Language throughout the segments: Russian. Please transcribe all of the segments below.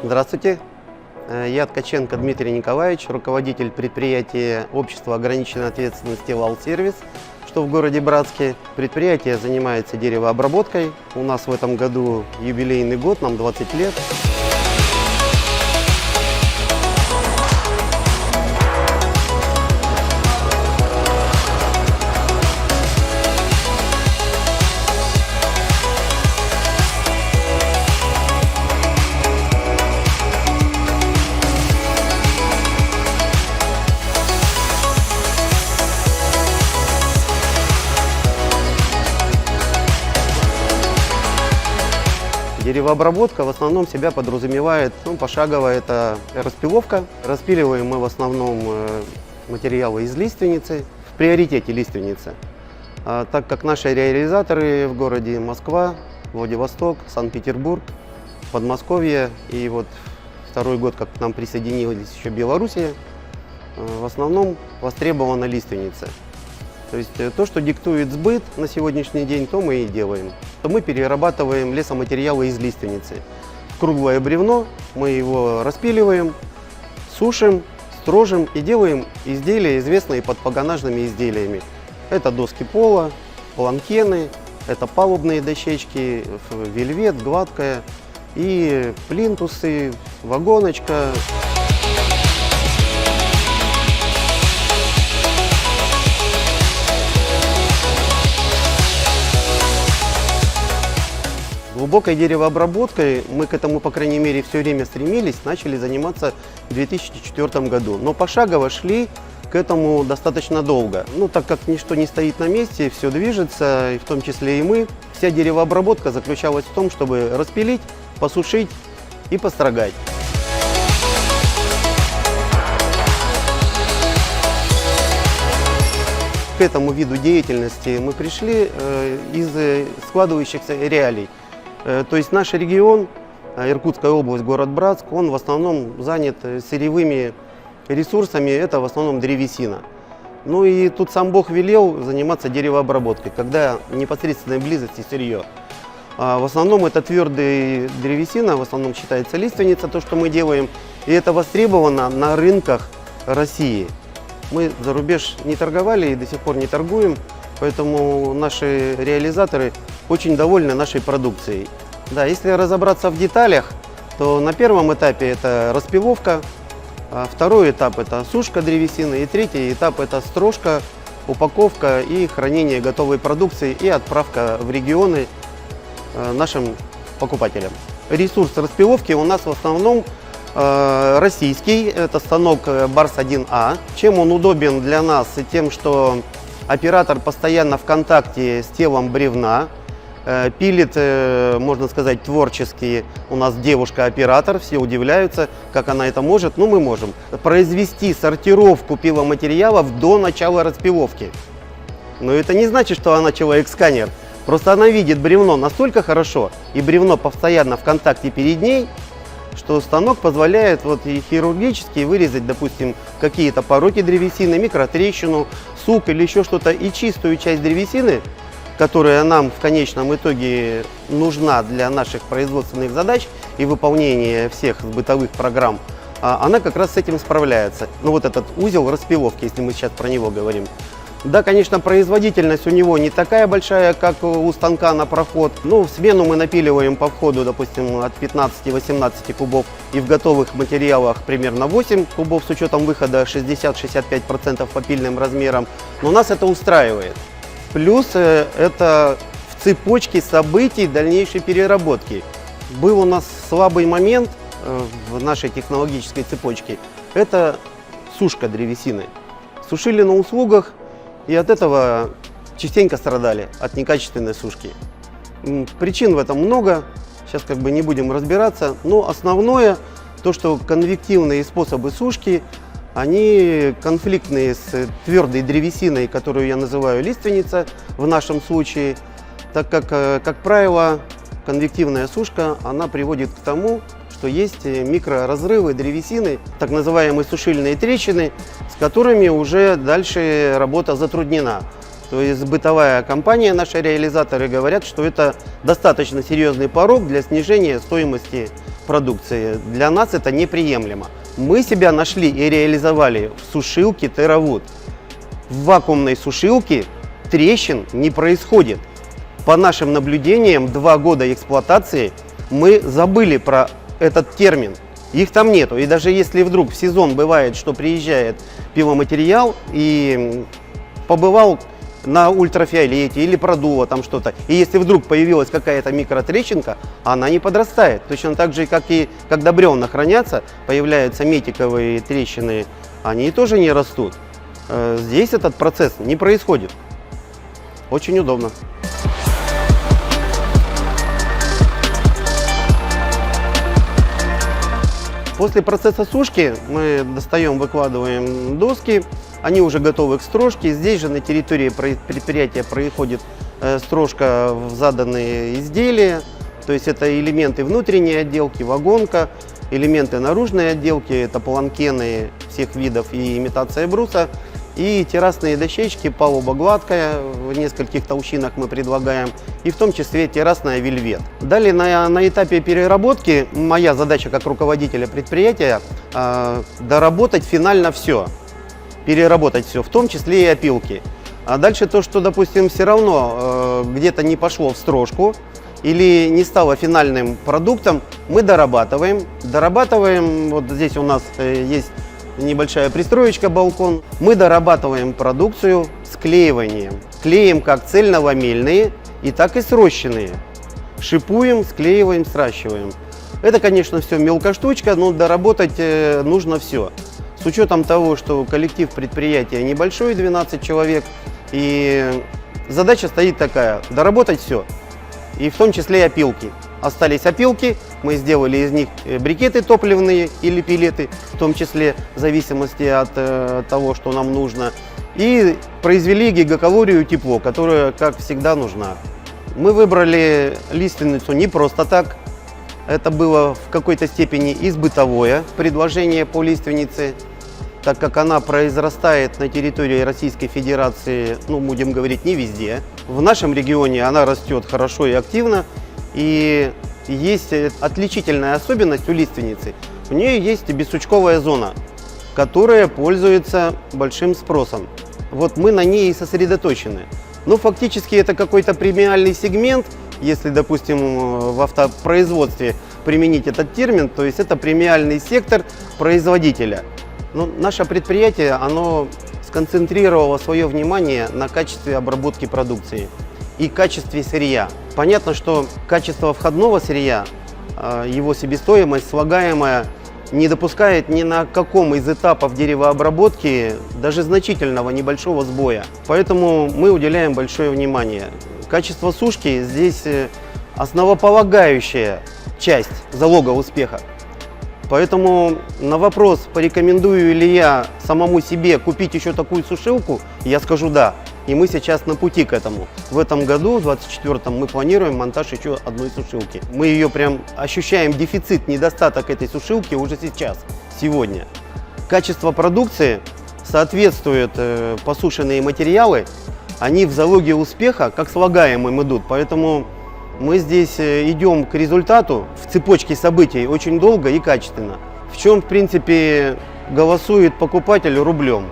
Здравствуйте, я Ткаченко Дмитрий Николаевич, руководитель предприятия общества ограниченной ответственности «Вал-сервис», что в городе Братске. Предприятие занимается деревообработкой. У нас в этом году юбилейный год, нам 20 лет. Деревообработка в основном себя подразумевает, пошагово это распиловка. Распиливаем мы в основном материалы из лиственницы, в приоритете лиственницы. Так как наши реализаторы в городе Москва, Владивосток, Санкт-Петербург, Подмосковье и вот второй год, как к нам присоединилась еще Белоруссия, в основном востребована лиственница. То есть то, что диктует сбыт на сегодняшний день, то мы и делаем. То мы перерабатываем лесоматериалы из лиственницы. Круглое бревно, мы его распиливаем, сушим, строжим и делаем изделия, известные под погонажными изделиями. Это доски пола, планкены, это палубные дощечки, вельвет, гладкая и плинтусы, вагоночка. Глубокой деревообработкой мы к этому, по крайней мере, все время стремились, начали заниматься в 2004 году. Но пошагово шли к этому достаточно долго. Так как ничто не стоит на месте, все движется, и в том числе и мы. Вся деревообработка заключалась в том, чтобы распилить, посушить и построгать. К этому виду деятельности мы пришли из складывающихся реалий. То есть наш регион, Иркутская область, город Братск, он в основном занят сырьевыми ресурсами, это в основном древесина. И тут сам Бог велел заниматься деревообработкой, когда в непосредственной близости сырье. В основном это твердая древесина, в основном считается лиственница, то, что мы делаем, и это востребовано на рынках России. Мы за рубеж не торговали и до сих пор не торгуем, поэтому наши реализаторы очень довольны нашей продукцией. Да, если разобраться в деталях, то на первом этапе это распиловка, второй этап это сушка древесины и третий этап это строжка, упаковка и хранение готовой продукции и отправка в регионы нашим покупателям. Ресурс распиловки у нас в основном российский, это станок Барс-1А. Чем он удобен для нас? Тем, что оператор постоянно в контакте с телом бревна, пилит, можно сказать, творчески. У нас девушка-оператор, все удивляются, как она это может. Мы можем произвести сортировку пиломатериалов до начала распиловки. Но это не значит, что она человек-сканер. Просто она видит бревно настолько хорошо, и бревно постоянно в контакте перед ней, что станок позволяет и хирургически вырезать, допустим, какие-то пороки древесины, микротрещину, сук или еще что-то, и чистую часть древесины, которая нам в конечном итоге нужна для наших производственных задач и выполнения всех бытовых программ, она как раз с этим справляется. Этот узел распиловки, если мы сейчас про него говорим. Да, конечно, производительность у него не такая большая, как у станка на проход. В смену мы напиливаем по входу, допустим, от 15-18 кубов, и в готовых материалах примерно 8 кубов с учетом выхода 60-65% по пильным размерам. Но нас это устраивает. Плюс это в цепочке событий дальнейшей переработки. Был у нас слабый момент в нашей технологической цепочке. Это сушка древесины. Сушили на услугах. И от этого частенько страдали, от некачественной сушки. Причин в этом много, сейчас не будем разбираться, но основное, то, что конвективные способы сушки, они конфликтные с твердой древесиной, которую я называю лиственница в нашем случае, так как правило, конвективная сушка, она приводит к тому, что есть микроразрывы древесины, так называемые сушильные трещины, с которыми уже дальше работа затруднена. То есть бытовая компания, наши реализаторы говорят, что это достаточно серьезный порог для снижения стоимости продукции. Для нас это неприемлемо. Мы себя нашли и реализовали в сушилке TerraWood. В вакуумной сушилке трещин не происходит. По нашим наблюдениям, 2 года эксплуатации, мы забыли про этот термин. Их там нету. И даже если вдруг в сезон бывает, что приезжает пиломатериал и побывал на ультрафиолете или продуло там что-то, и если вдруг появилась какая-то микротрещинка, она не подрастает. Точно так же, как и когда бревна хранятся, появляются метиковые трещины, они тоже не растут. Здесь этот процесс не происходит. Очень удобно. После процесса сушки мы достаем, выкладываем доски, они уже готовы к строжке. Здесь же на территории предприятия происходит строжка в заданные изделия, то есть это элементы внутренней отделки, вагонка, элементы наружной отделки, это планкены всех видов и имитация бруса, и террасные дощечки, палуба гладкая, в нескольких толщинах мы предлагаем, и в том числе террасная вельвет. Далее на этапе переработки моя задача как руководителя предприятия доработать финально все, переработать все, в том числе и опилки. А дальше то, что, допустим, все равно где-то не пошло в строжку или не стало финальным продуктом, мы дорабатываем. Вот здесь у нас есть небольшая пристроечка, балкон. Мы дорабатываем продукцию склеиванием. Клеим как цельноламельные и так и срощенные. Шипуем, склеиваем, сращиваем. Это, конечно, все мелкая штучка, но доработать нужно все. С учетом того, что коллектив предприятия небольшой, 12 человек, и задача стоит такая – доработать все, и в том числе и опилки. Остались опилки, мы сделали из них брикеты топливные или пилеты, в том числе в зависимости от того, что нам нужно, и произвели гигакалорию тепло, которая, как всегда, нужна. Мы выбрали лиственницу не просто так, это было в какой-то степени избытовое предложение по лиственнице, так как она произрастает на территории Российской Федерации, ну, будем говорить, не везде. В нашем регионе она растет хорошо и активно. И есть отличительная особенность у лиственницы. У нее есть бессучковая зона, которая пользуется большим спросом. Вот мы на ней и сосредоточены. Но фактически это какой-то премиальный сегмент, если, допустим, в автопроизводстве применить этот термин, то есть это премиальный сектор производителя. Но наше предприятие, оно сконцентрировало свое внимание на качестве обработки продукции и качестве сырья. Понятно, что качество входного сырья, его себестоимость слагаемая не допускает ни на каком из этапов деревообработки даже значительного небольшого сбоя. Поэтому мы уделяем большое внимание. Качество сушки здесь основополагающая часть залога успеха. Поэтому на вопрос, порекомендую ли я самому себе купить еще такую сушилку, я скажу да. И мы сейчас на пути к этому. В этом году, в 2024, мы планируем монтаж еще одной сушилки. Мы ее прям ощущаем дефицит, недостаток этой сушилки уже сейчас, сегодня. Качество продукции соответствует посушенные материалы, они в залоге успеха как слагаемым идут. Поэтому мы здесь идем к результату в цепочке событий очень долго и качественно. В чем, в принципе, голосует покупатель рублем.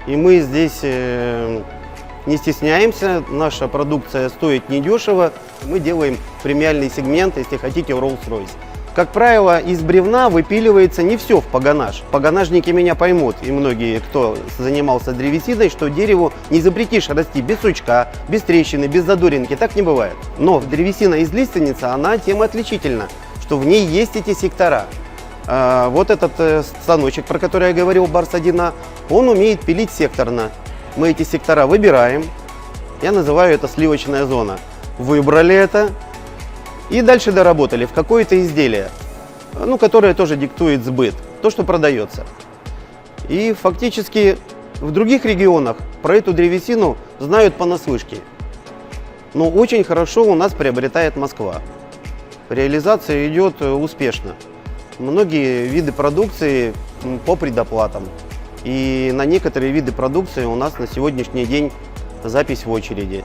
И мы здесь не стесняемся, наша продукция стоит недешево. Мы делаем премиальный сегмент, если хотите, Rolls-Royce. Как правило, из бревна выпиливается не все в погонаж. Погонажники меня поймут, и многие, кто занимался древесиной, что дереву не запретишь расти без сучка, без трещины, без задоринки. Так не бывает. Но древесина из лиственницы, она тем отличительна, что в ней есть эти сектора. Вот этот станочек, про который я говорил, Барс-1А, он умеет пилить секторно. Мы эти сектора выбираем, я называю это сливочная зона. Выбрали это и дальше доработали в какое-то изделие, ну, которое тоже диктует сбыт, то, что продается. И фактически в других регионах про эту древесину знают понаслышке. Но очень хорошо у нас приобретает Москва. Реализация идет успешно. Многие виды продукции по предоплатам. И на некоторые виды продукции у нас на сегодняшний день запись в очереди.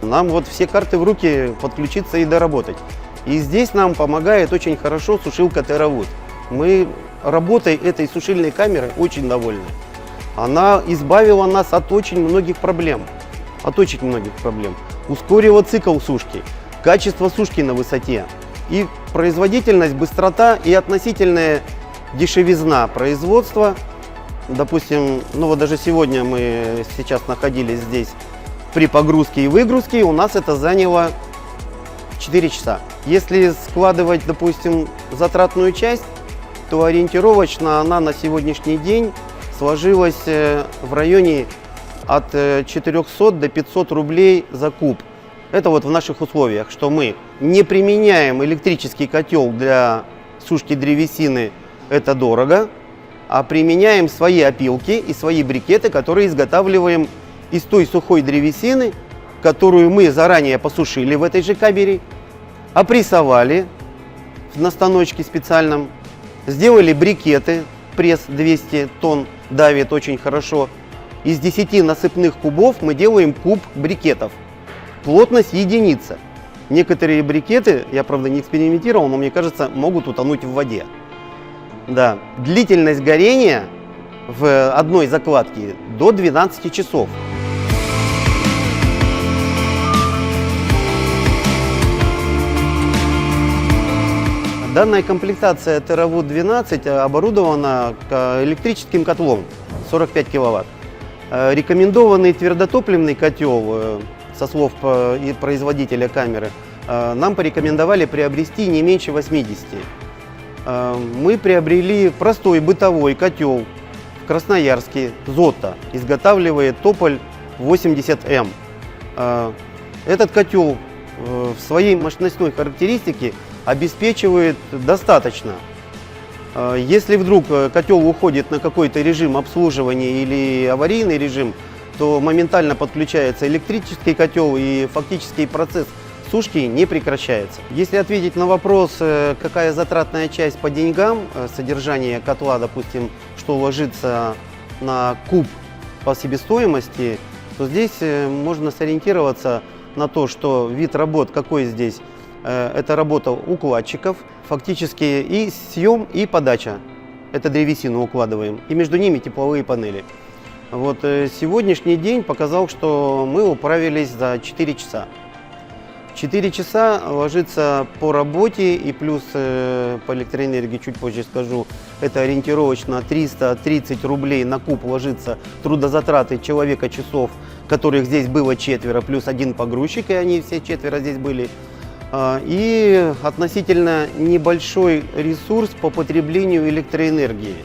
Нам вот все карты в руки подключиться и доработать. И здесь нам помогает очень хорошо сушилка TerraWood. Мы работой этой сушильной камеры очень довольны. Она избавила нас от очень многих проблем. Ускорила цикл сушки, качество сушки на высоте. И производительность, быстрота и относительная дешевизна производства. Допустим, ну вот даже сегодня мы сейчас находились здесь при погрузке и выгрузке, у нас это заняло 4 часа. Если складывать, допустим, затратную часть, то ориентировочно она на сегодняшний день сложилась в районе от 400 до 500 рублей за куб. Это вот в наших условиях, что мы не применяем электрический котел для сушки древесины, это дорого, а применяем свои опилки и свои брикеты, которые изготавливаем из той сухой древесины, которую мы заранее посушили в этой же камере, опрессовали на станочке специальном, сделали брикеты, пресс 200 тонн давит очень хорошо. Из 10 насыпных кубов мы делаем куб брикетов. Плотность единица. Некоторые брикеты, я правда не экспериментировал, но мне кажется, могут утонуть в воде. Да. Длительность горения в одной закладке до 12 часов. Данная комплектация TerraWood 12 оборудована электрическим котлом 45 киловатт. Рекомендованный твердотопливный котел, со слов производителя камеры, нам порекомендовали приобрести не меньше 80. Мы приобрели простой бытовой котел в Красноярске, Зотто, изготавливает Тополь 80М. Этот котел в своей мощностной характеристике обеспечивает достаточно. Если вдруг котел уходит на какой-то режим обслуживания или аварийный режим, то моментально подключается электрический котел и фактически процесс сушки не прекращается. Если ответить на вопрос, какая затратная часть по деньгам, содержание котла, допустим, что ложится на куб по себестоимости, то здесь можно сориентироваться на то, что вид работ какой здесь. Это работа укладчиков, фактически и съем, и подача. Это древесину укладываем, и между ними тепловые панели. Вот сегодняшний день показал, что мы управились за 4 часа. 4 часа ложится по работе и плюс по электроэнергии, чуть позже скажу, это ориентировочно 330 рублей на куб ложится трудозатраты человека часов, которых здесь было 4, плюс 1 погрузчик, и они все 4 здесь были. И относительно небольшой ресурс по потреблению электроэнергии.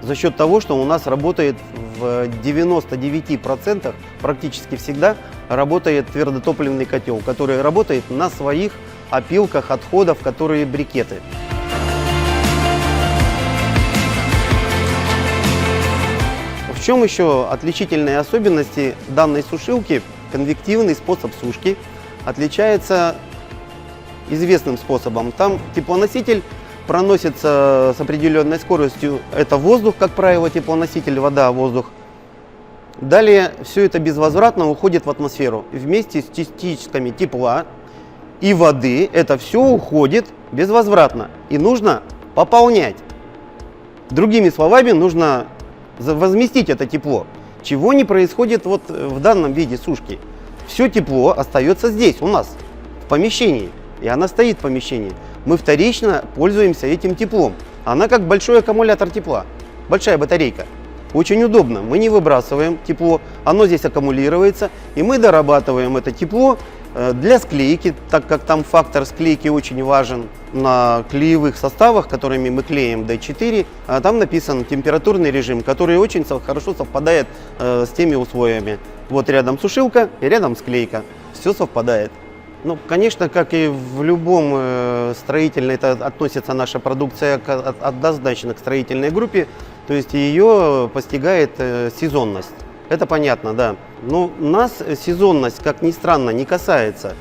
За счет того, что у нас работает в 99%, практически всегда, работает твердотопливный котел, который работает на своих опилках отходов, которые брикеты. В чем еще отличительные особенности данной сушилки? Конвективный способ сушки отличается известным способом. Там теплоноситель проносится с определенной скоростью. Это воздух, как правило, теплоноситель, вода, воздух. Далее все это безвозвратно уходит в атмосферу. Вместе с частичками тепла и воды это все уходит безвозвратно. И нужно пополнять. Другими словами, нужно возместить это тепло. Чего не происходит вот в данном виде сушки. Все тепло остается здесь, у нас, в помещении. И она стоит в помещении. Мы вторично пользуемся этим теплом. Она как большой аккумулятор тепла, большая батарейка. Очень удобно, мы не выбрасываем тепло, оно здесь аккумулируется, и мы дорабатываем это тепло для склейки, так как там фактор склейки очень важен. На клеевых составах, которыми мы клеим D4, там написан температурный режим, который очень хорошо совпадает с теми условиями. Вот рядом сушилка и рядом склейка, все совпадает. Ну, конечно, как и в любом строительном, это относится наша продукция однозначно к строительной группе, то есть ее постигает сезонность. Это понятно, да. Но нас сезонность, как ни странно, не касается,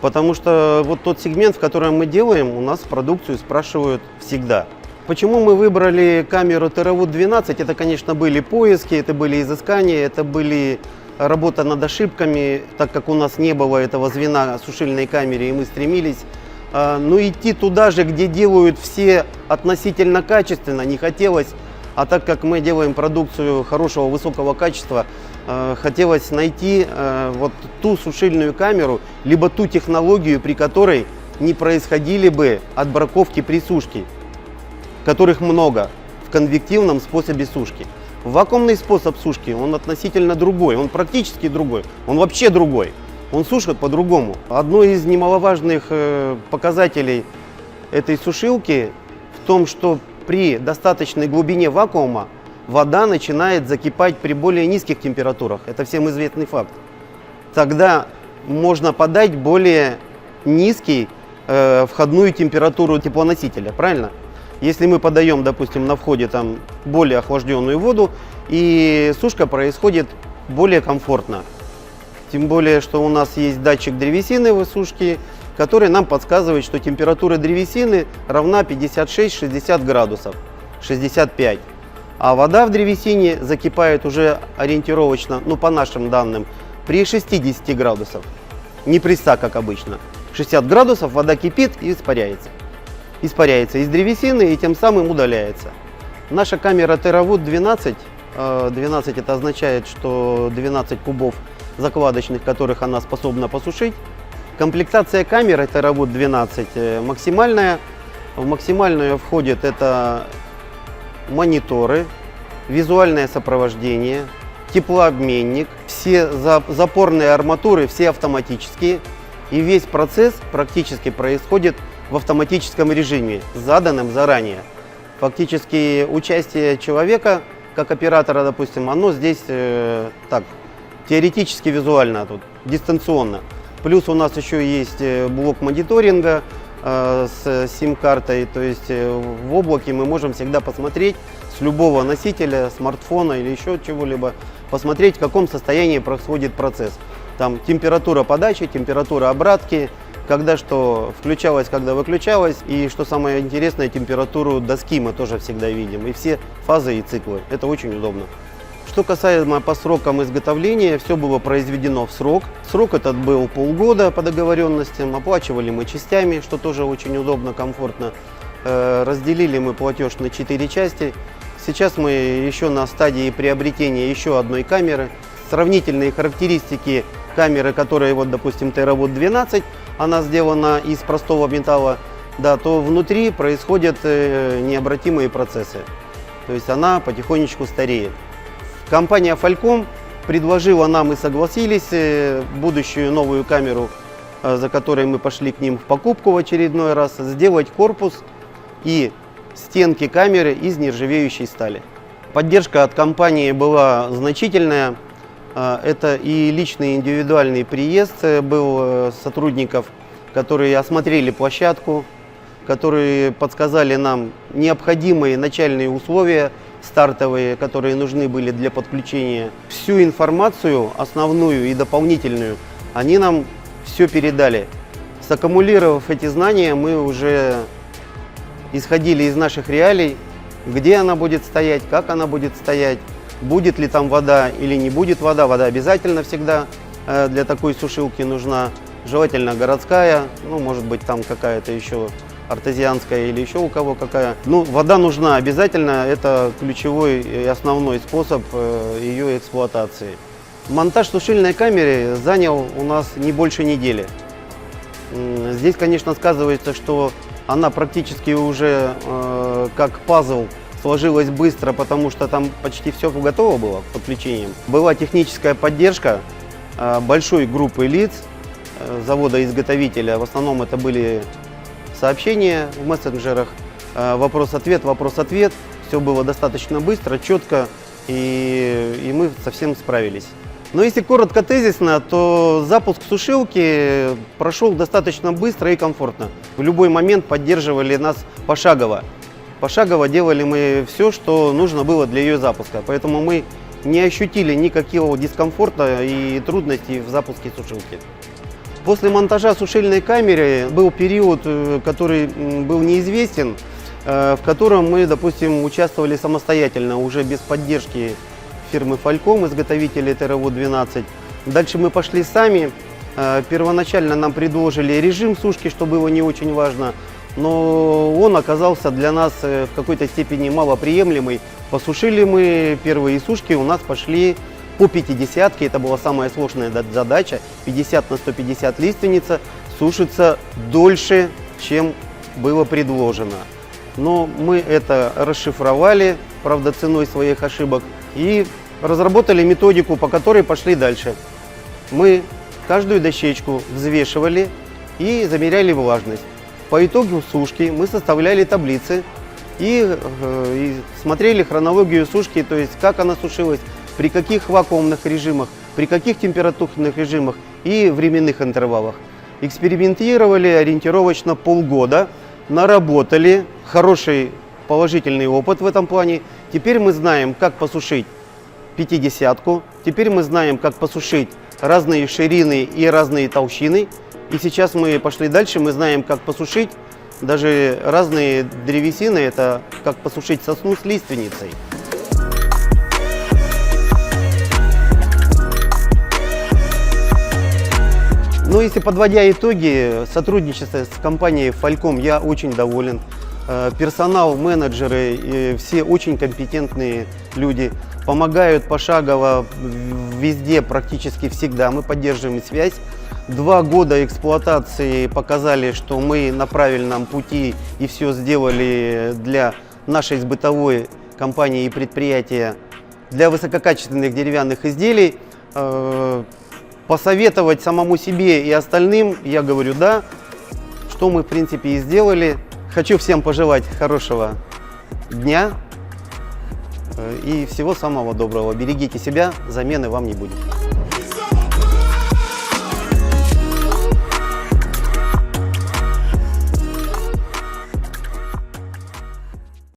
потому что вот тот сегмент, в котором мы делаем, у нас продукцию спрашивают всегда. Почему мы выбрали камеру TerraWood 12? Это, конечно, были поиски, это были изыскания, это были работа над ошибками, так как у нас не было этого звена сушильной камеры, и мы стремились идти туда же, где делают все относительно качественно, не хотелось. А так как мы делаем продукцию хорошего, высокого качества, хотелось найти вот ту сушильную камеру, либо ту технологию, при которой не происходили бы отбраковки при сушке, которых много в конвективном способе сушки. Вакуумный способ сушки, он относительно другой, он практически другой, он вообще другой. Он сушит по-другому. Одно из немаловажных показателей этой сушилки в том, что при достаточной глубине вакуума вода начинает закипать при более низких температурах. Это всем известный факт. Тогда можно подать более низкий входную температуру теплоносителя, правильно? Если мы подаем, допустим, на входе там более охлажденную воду, и сушка происходит более комфортно. Тем более, что у нас есть датчик древесины в сушке, который нам подсказывает, что температура древесины равна 56-60 градусов, 65. А вода в древесине закипает уже ориентировочно, по нашим данным, при 60 градусах. Не при 100, как обычно. 60 градусов вода кипит и испаряется. Испаряется из древесины и тем самым удаляется. Наша камера TerraWood 12, 12 это означает, что 12 кубов закладочных, которых она способна посушить. Комплектация камеры TerraWood 12 максимальная. В максимальную входит это мониторы, визуальное сопровождение, теплообменник, все запорные арматуры, все автоматические. И весь процесс практически происходит в автоматическом режиме, заданном заранее. Фактически участие человека, как оператора, допустим, оно здесь теоретически визуально, тут дистанционно. Плюс у нас еще есть блок мониторинга с сим-картой, то есть в облаке мы можем всегда посмотреть с любого носителя, смартфона или еще чего-либо, посмотреть, в каком состоянии происходит процесс. Там температура подачи, температура обратки, когда что включалось, когда выключалось, и что самое интересное, температуру доски мы тоже всегда видим, и все фазы и циклы. Это очень удобно. Что касаемо по срокам изготовления, все было произведено в срок. Срок этот был полгода по договоренностям, оплачивали мы частями, что тоже очень удобно, комфортно. Разделили мы платеж на 4 части. Сейчас мы еще на стадии приобретения еще одной камеры. Сравнительные характеристики камеры, которая, вот, допустим, TerraWood 12, она сделана из простого металла, да, то внутри происходят необратимые процессы. То есть она потихонечку стареет. Компания Falcom предложила нам и согласились будущую новую камеру, за которой мы пошли к ним в покупку в очередной раз, сделать корпус и стенки камеры из нержавеющей стали. Поддержка от компании была значительная. Это и личный индивидуальный приезд был сотрудников, которые осмотрели площадку, которые подсказали нам необходимые начальные условия, стартовые, которые нужны были для подключения. Всю информацию, основную и дополнительную, они нам все передали. Саккумулировав эти знания, мы уже исходили из наших реалий, где она будет стоять, как она будет стоять, будет ли там вода или не будет вода. Вода обязательно всегда для такой сушилки нужна, желательно городская, может быть там какая-то еще артезианская или еще у кого какая. Вода нужна обязательно, это ключевой и основной способ ее эксплуатации. Монтаж сушильной камеры занял у нас не больше недели. Здесь, конечно, сказывается, что она практически уже как пазл сложилась быстро, потому что там почти все готово было к подключениям. Была техническая поддержка большой группы лиц, завода-изготовителя. В основном это были сообщения в мессенджерах, вопрос-ответ, вопрос-ответ. Все было достаточно быстро, четко, и мы совсем справились. Но если коротко, тезисно, то запуск сушилки прошел достаточно быстро и комфортно. В любой момент поддерживали нас пошагово. Пошагово делали мы все, что нужно было для ее запуска. Поэтому мы не ощутили никакого дискомфорта и трудностей в запуске сушилки. После монтажа сушильной камеры был период, который был неизвестен, в котором мы, допустим, участвовали самостоятельно, уже без поддержки фирмы Falcom, изготовителя ТРВО-12. Дальше мы пошли сами. Первоначально нам предложили режим сушки, что было не очень важно, но он оказался для нас в какой-то степени малоприемлемый. Посушили мы первые сушки, у нас пошли по 50-ке, это была самая сложная задача, 50 на 150 лиственница, сушится дольше, чем было предложено. Но мы это расшифровали, правда, ценой своих ошибок, и разработали методику, по которой пошли дальше. Мы каждую дощечку взвешивали и замеряли влажность. По итогу сушки мы составляли таблицы и смотрели хронологию сушки, то есть как она сушилась, при каких вакуумных режимах, при каких температурных режимах и временных интервалах. Экспериментировали ориентировочно полгода, наработали хороший положительный опыт в этом плане. Теперь мы знаем, как посушить 50-ку, теперь мы знаем, как посушить разные ширины и разные толщины. И сейчас мы пошли дальше, мы знаем, как посушить даже разные древесины, это как посушить сосну с лиственницей. Ну, если подводя итоги, сотрудничество с компанией Falcom я очень доволен. Персонал, менеджеры, все очень компетентные люди, помогают пошагово везде, практически всегда. Мы поддерживаем связь. 2 года эксплуатации показали, что мы на правильном пути и все сделали для нашей бытовой компании и предприятия, для высококачественных деревянных изделий. Посоветовать самому себе и остальным, я говорю, да, что мы в принципе и сделали. Хочу всем пожелать хорошего дня и всего самого доброго. Берегите себя, замены вам не будет.